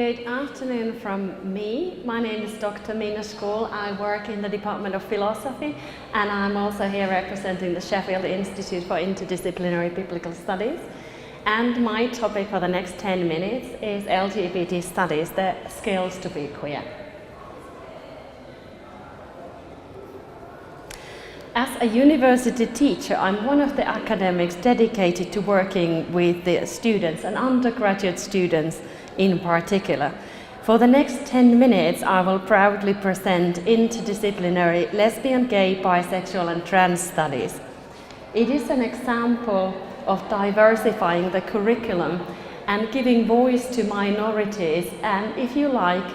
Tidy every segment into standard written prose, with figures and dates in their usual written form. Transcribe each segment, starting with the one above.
Good afternoon from me. My name is Dr. Shkul. I work in the Department of Philosophy, and I'm also here representing the Sheffield Institute for Interdisciplinary Biblical Studies. And my topic for the next 10 minutes is LGBT studies, the skills to be queer. As a university teacher, I'm one of the academics dedicated to working with the students and undergraduate students in particular. For the next 10 minutes, I will proudly present interdisciplinary lesbian, gay, bisexual and trans studies. It is an example of diversifying the curriculum and giving voice to minorities and, if you like,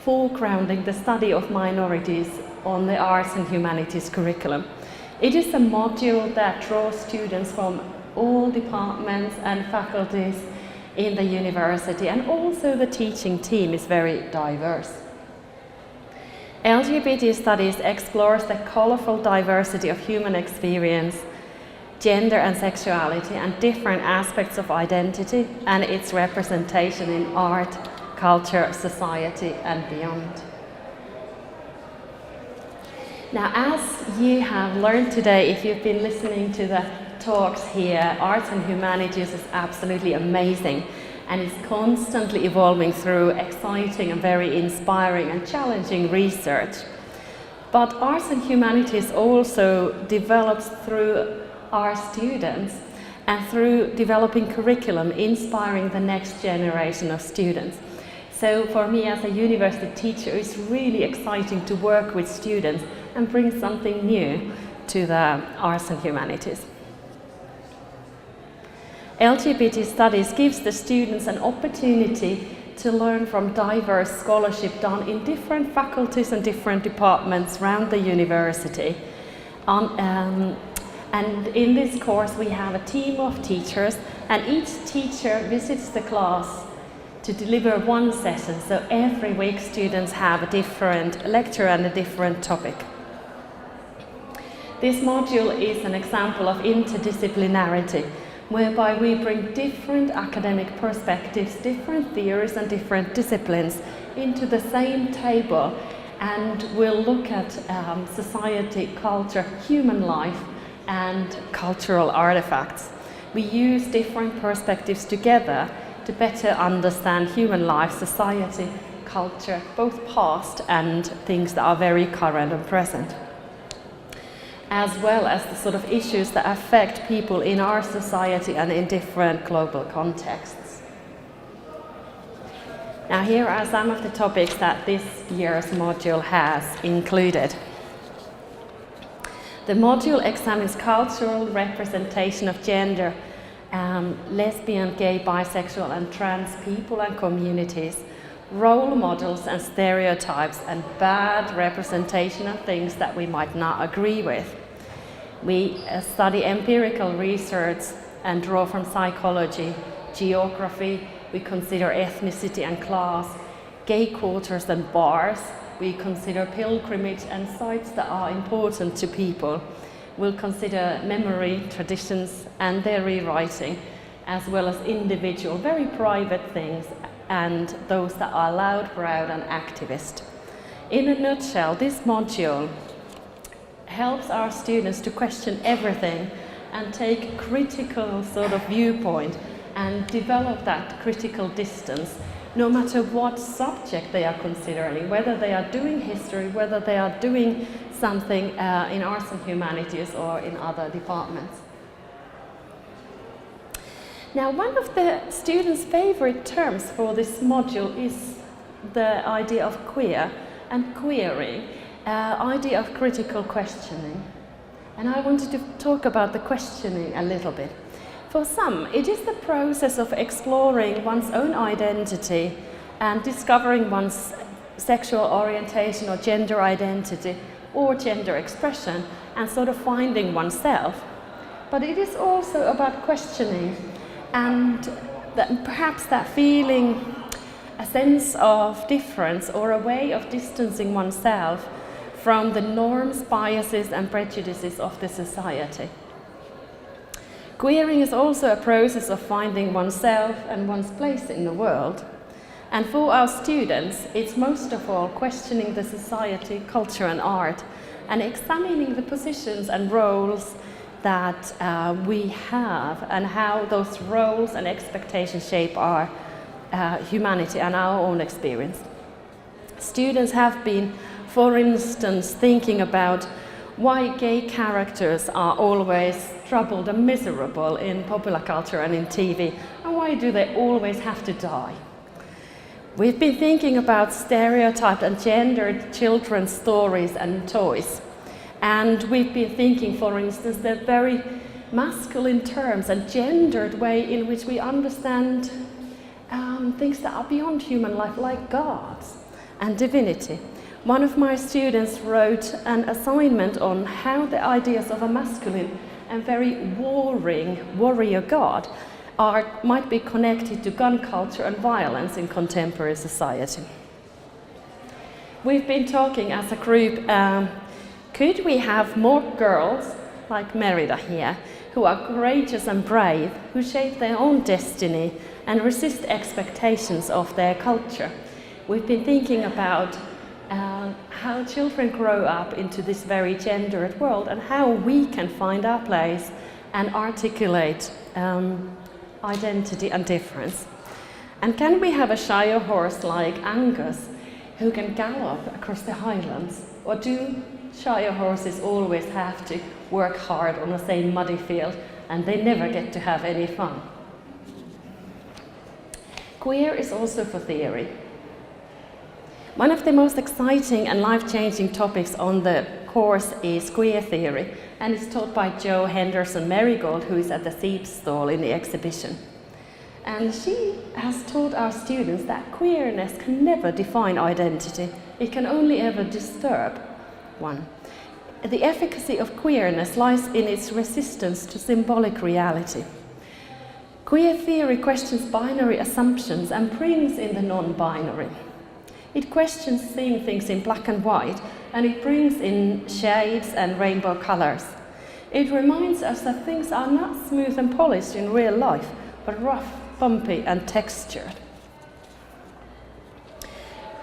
foregrounding the study of minorities on the arts and humanities curriculum. It is a module that draws students from all departments and faculties in the university, and also the teaching team is very diverse. LGBT studies explores the colorful diversity of human experience, gender and sexuality, and different aspects of identity and its representation in art, culture, society, and beyond. Now, as you have learned today, if you've been listening to the talks here, arts and humanities is absolutely amazing and is constantly evolving through exciting and very inspiring and challenging research. But arts and humanities also develops through our students and through developing curriculum, inspiring the next generation of students. So for me as a university teacher, it's really exciting to work with students and bring something new to the arts and humanities. LGBT studies gives the students an opportunity to learn from diverse scholarship done in different faculties and different departments around the university. And in this course we have a team of teachers, and each teacher visits the class to deliver one session, so every week students have a different lecture and a different topic. This module is an example of interdisciplinarity, whereby we bring different academic perspectives, different theories and different disciplines into the same table, and we'll look at society, culture, human life and cultural artifacts. We use different perspectives together to better understand human life, society, culture, both past and things that are very current and present, as well as the sort of issues that affect people in our society and in different global contexts. Now, here are some of the topics that this year's module has included. The module examines cultural representation of gender, lesbian, gay, bisexual and trans people and communities, role models and stereotypes, and bad representation of things that we might not agree with. We study empirical research and draw from psychology, geography. We consider ethnicity and class, gay quarters and bars. We consider pilgrimage and sites that are important to people. We'll consider memory, traditions and their rewriting, as well as individual, very private things, and those that are loud, proud and activist. In a nutshell, this module helps our students to question everything and take a critical sort of viewpoint and develop that critical distance, no matter what subject they are considering, whether they are doing history, whether they are doing something in arts and humanities or in other departments. Now, one of the students' favorite terms for this module is the idea of queer and queering, idea of critical questioning. And I wanted to talk about the questioning a little bit. For some, it is the process of exploring one's own identity and discovering one's sexual orientation or gender identity or gender expression and sort of finding oneself. But it is also about questioning and perhaps that feeling a sense of difference or a way of distancing oneself from the norms, biases and prejudices of the society. Queering is also a process of finding oneself and one's place in the world. And for our students, it's most of all questioning the society, culture and art, and examining the positions and roles that we have and how those roles and expectations shape our humanity and our own experience. Students have been, for instance, thinking about why gay characters are always troubled and miserable in popular culture and in TV, and why do they always have to die? We've been thinking about stereotyped and gendered children's stories and toys. And we've been thinking, for instance, the very masculine terms and gendered way in which we understand things that are beyond human life, like gods and divinity. One of my students wrote an assignment on how the ideas of a masculine and very warring warrior god might be connected to gun culture and violence in contemporary society. We've been talking as a group, could we have more girls like Merida here, who are courageous and brave, who shape their own destiny and resist expectations of their culture? We've been thinking about how children grow up into this very gendered world and how we can find our place and articulate identity and difference. And can we have a shire horse like Angus who can gallop across the highlands? Or do shire horses always have to work hard on the same muddy field and they never get to have any fun? Queer is also for theory. One of the most exciting and life-changing topics on the course is queer theory, and it's taught by Jo Henderson Marigold, who is at the Thebes stall in the exhibition. And she has taught our students that queerness can never define identity, it can only ever disturb one. The efficacy of queerness lies in its resistance to symbolic reality. Queer theory questions binary assumptions and brings in the non-binary. It questions seeing things in black and white, and it brings in shades and rainbow colors. It reminds us that things are not smooth and polished in real life, but rough, bumpy and textured.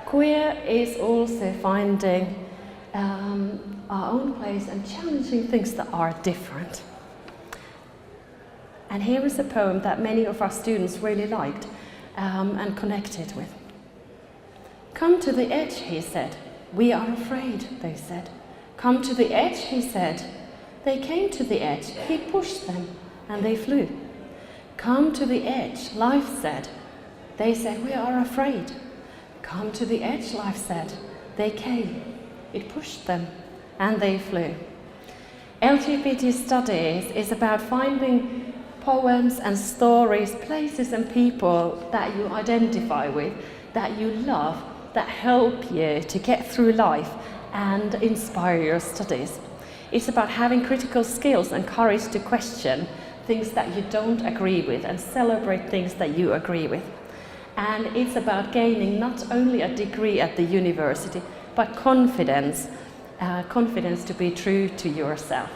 Queer is also finding our own place and challenging things that are different. And here is a poem that many of our students really liked and connected with. Come to the edge, he said. We are afraid, they said. Come to the edge, he said. They came to the edge. He pushed them, and they flew. Come to the edge, life said. They said, we are afraid. Come to the edge, life said. They came. It pushed them, and they flew. LGBT Studies is about finding poems and stories, places and people that you identify with, that you love, that help you to get through life and inspire your studies. It's about having critical skills and courage to question things that you don't agree with and celebrate things that you agree with. And it's about gaining not only a degree at the university, but confidence to be true to yourself.